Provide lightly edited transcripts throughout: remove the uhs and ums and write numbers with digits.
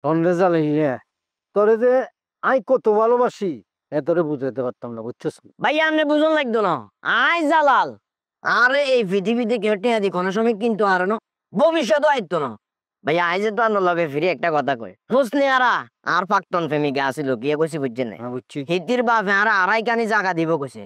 Result তোরে যে I কত ভালোবাসি তোরে বুঝাইতে পারতাম না, বুঝছিস? ভাইয়া আপনি বুঝুন লাগতো না, আই জালাল আরে এই পৃথিবীতে কেউ টিয়া দি কোনো সময় কিন্তু আর না ভবিষ্যৎ আইতো না। ভাইয়া আই যে তো আন্নার লগে ফিরে একটা কথা কয়, হোসনে আর প্রাক্তন প্রেমিকা আছিল গিয়ে কইছি বুঝছেন না, বুঝছি। হিতির বাপে আর আড়াই কানি জায়গা দিব কইছে।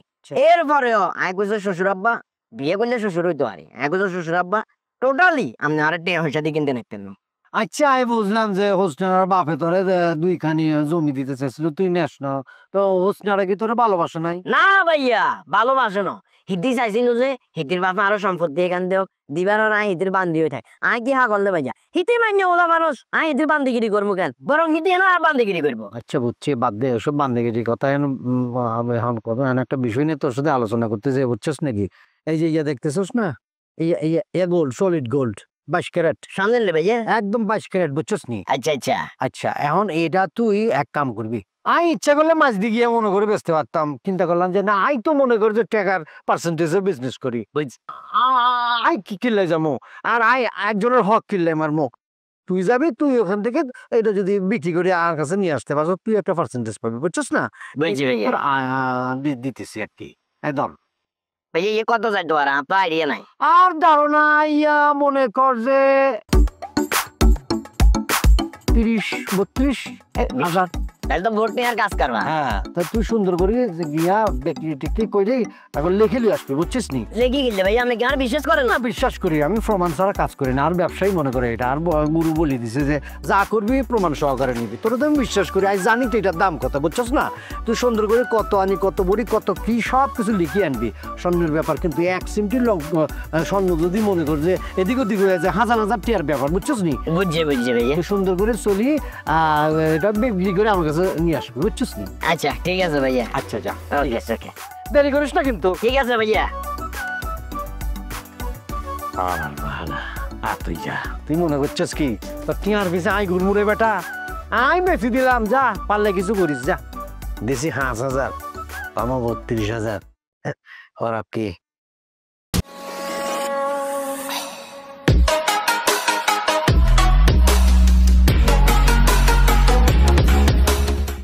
এরপরেও আই কইছে শ্বশুর আব্বা বিয়ে করলে শ্বশুর হইতো আরে, আই কইছে শ্বশুর আব্বা টোটালি আপনি আর টিয়া পয়সা দিয়ে কিনতে নিতেন না। আচ্ছা আমি বুঝলাম যে হোসনার বাপে তোরে দুইখানি জমি দিতে চাইছিল, তুই নেস না, তো হোসনারা কি তোরে ভালোবাসে নাই? না ভাইয়া ভালোবাসে না, হিতি চাইছিল যে হিতির বাপে আরো সম্পত্তি এখান দেও দিবার না, হিতির বান্দি হয়ে থাকে। আই কি হা করলে ভাইয়া হিতি মান্য ওলা মানুষ, আই হিতির বান্দিগিরি করবো কেন, বরং হিতি না আর বান্দিগিরি করবো। আচ্ছা বুঝছি, বাদ দে ওসব বান্দিগিরির কথা। আমি এখন কত একটা বিষয় নিয়ে তোর সাথে আলোচনা করতে যাই, বুঝছিস নাকি? এই যে ইয়া দেখতেছিস না, গোল্ড, সলিড গোল্ড 22 ক্যারেট সামনে ভাইয়া একদম 22 ক্যারেট, বুঝছিস নি? আচ্ছা আচ্ছা আচ্ছা এখন এটা তুই এক কাম করবি, আমি ইচ্ছা করলে মাছ দিয়ে গিয়ে মনে করে বেচতে পারতাম, চিন্তা করলাম যে না আই তো মনে করি যে টাকার পার্সেন্টেজে বিজনেস করি, আই কি কিনলে যাবো, আর আই একজনের হক কিনলে আমার মুখ, তুই যাবি, তুই ওখান থেকে এটা যদি বিক্রি করে আর কাছে নিয়ে আসতে পারছ, তুই একটা পার্সেন্টেজ পাবি, বুঝছিস না? বুঝছি ভাইয়া। দিতেছি আর কি একদম। ভাইয়া ইয়ে কত যায় তো আর আপনার আইডিয়া নাই? আর ধারণা ইয়া মনে কর যে 30-32 হাজার। তাহলে তো ভোট নিয়ে আর কাজ করবা। হ্যাঁ তা তুই সুন্দর করে যে গিয়া বিক্রি টিক্রি করে এখন লিখে লিয়ে আসবি, বুঝছিস নি? লেগে গেলে ভাইয়া আপনি কি আর বিশ্বাস করেন না? না বিশ্বাস করি, আমি প্রমাণ ছাড়া কাজ করি না, আর ব্যবসায়ী মনে করে এটা, আর গুরু বলে দিছে যে যা করবি প্রমাণ সহকারে নিবি, তোরা তো আমি বিশ্বাস করি, আজ জানি তো এটার দাম কত, বুঝছিস না? তুই সুন্দর করে কত আনি, কত বড়ি, কত কি সব কিছু লিখে আনবি, স্বর্ণের ব্যাপার কিন্তু 1 সিমটি স্বর্ণ যদি মনে কর যে এদিক ওদিক হয়ে যায় 1000 টিয়ার ব্যাপার, বুঝছিস নি? বুঝছি ভাইয়া। তুই সুন্দর করে চলি এটা বিক্রি করে আমার কাছে নিয়ে আসবি, বুঝছিস নি? আচ্ছা ঠিক আছে ভাইয়া। আচ্ছা যা, ওকে ওকে দেরি করিস না কিন্তু। ঠিক আছে ভাইয়া। তুই যা, তুই মনে করছিস কি তোর টিয়ার পিছে আই ঘুরমুড়ে বেটা, আই বেশি দিলাম, যা পারলে কিছু করিস যা, দেশি 5,000 আমার 32,000 ওরা কি